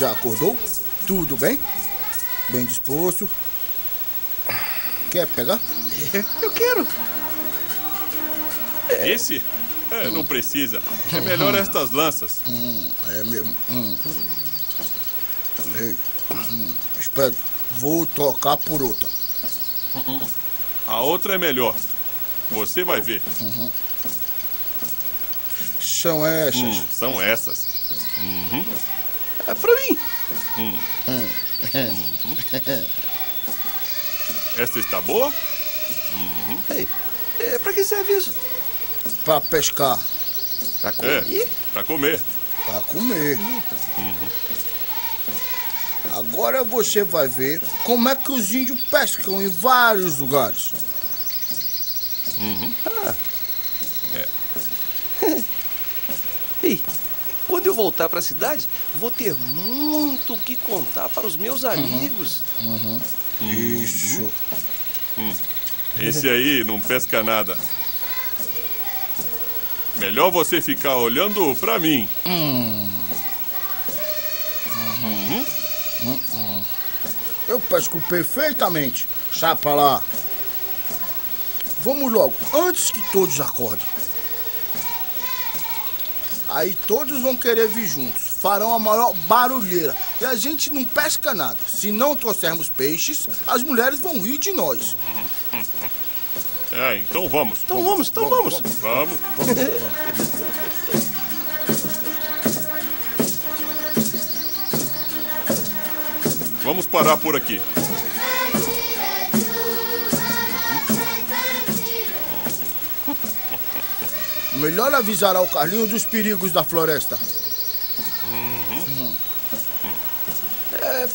Já acordou? Tudo bem? Bem disposto? Quer pegar? Eu quero. Esse? Não precisa. É melhor estas lanças. É mesmo. Ei, espere, vou trocar por outra. A outra é melhor. Você vai ver. São essas. São essas. É pra mim. Esta está boa? Ei, pra que serve isso? Pra pescar. Pra comer? Pra comer. Pra comer. Agora você vai ver como é que os índios pescam em vários lugares. Ei, quando eu voltar pra cidade, vou ter muito o que contar para os meus amigos. Isso. Esse aí não pesca nada. Melhor você ficar olhando pra mim. Eu pesco perfeitamente. Sai pra lá. Vamos logo, antes que todos acordem. Aí todos vão querer vir juntos. Farão a maior barulheira. E a gente não pesca nada. Se não trouxermos peixes, as mulheres vão rir de nós. Então vamos. Então vamos. Vamos. Vamos parar por aqui. Melhor avisar ao Carlinho dos perigos da floresta.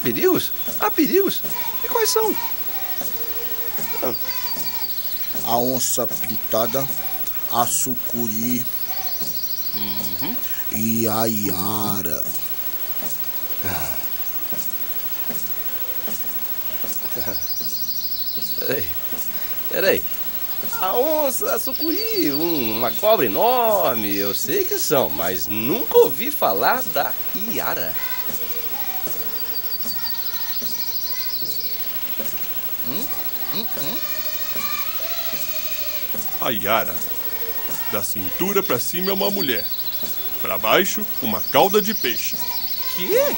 Perigos? Há perigos? E quais são? A onça pintada, a sucuri e a iara. Peraí. A onça, a sucuri, uma cobra enorme, eu sei que são, mas nunca ouvi falar da iara. A iara. Da cintura pra cima é uma mulher. Pra baixo, uma cauda de peixe. Quê?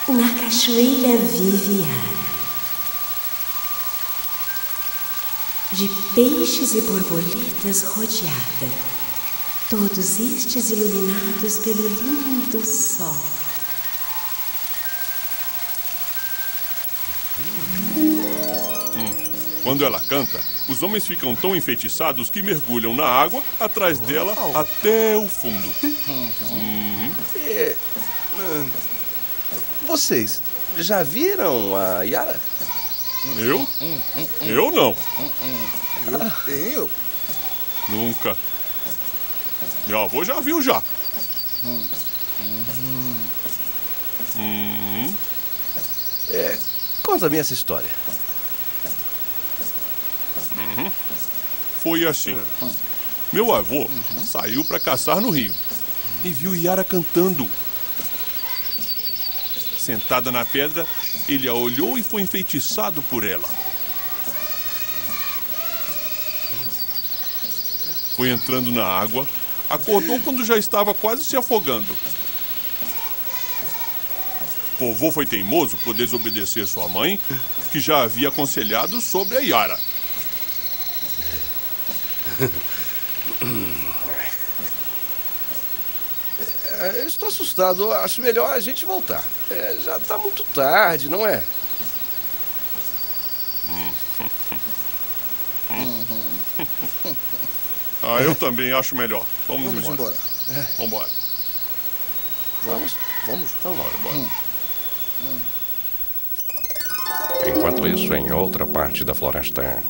Na cachoeira vive Iara, de peixes e borboletas rodeada, todos estes iluminados pelo lindo sol. Quando ela canta, os homens ficam tão enfeitiçados que mergulham na água atrás dela até o fundo. Vocês já viram a iara? Eu? Eu não. Eu? Nunca. Meu avô já viu já. Conta-me essa história. Foi assim. Meu avô saiu pra caçar no rio e viu Iara cantando. Sentada na pedra, ele a olhou e foi enfeitiçado por ela. Foi entrando na água, acordou quando já estava quase se afogando. Vovô foi teimoso por desobedecer sua mãe, que já havia aconselhado sobre a Iara. Eu estou assustado, acho melhor a gente voltar. Já está muito tarde, não é? Eu também acho melhor. Vamos embora. Vambora. Vamos? Vamos? Então Bora. Enquanto isso, em outra parte da floresta.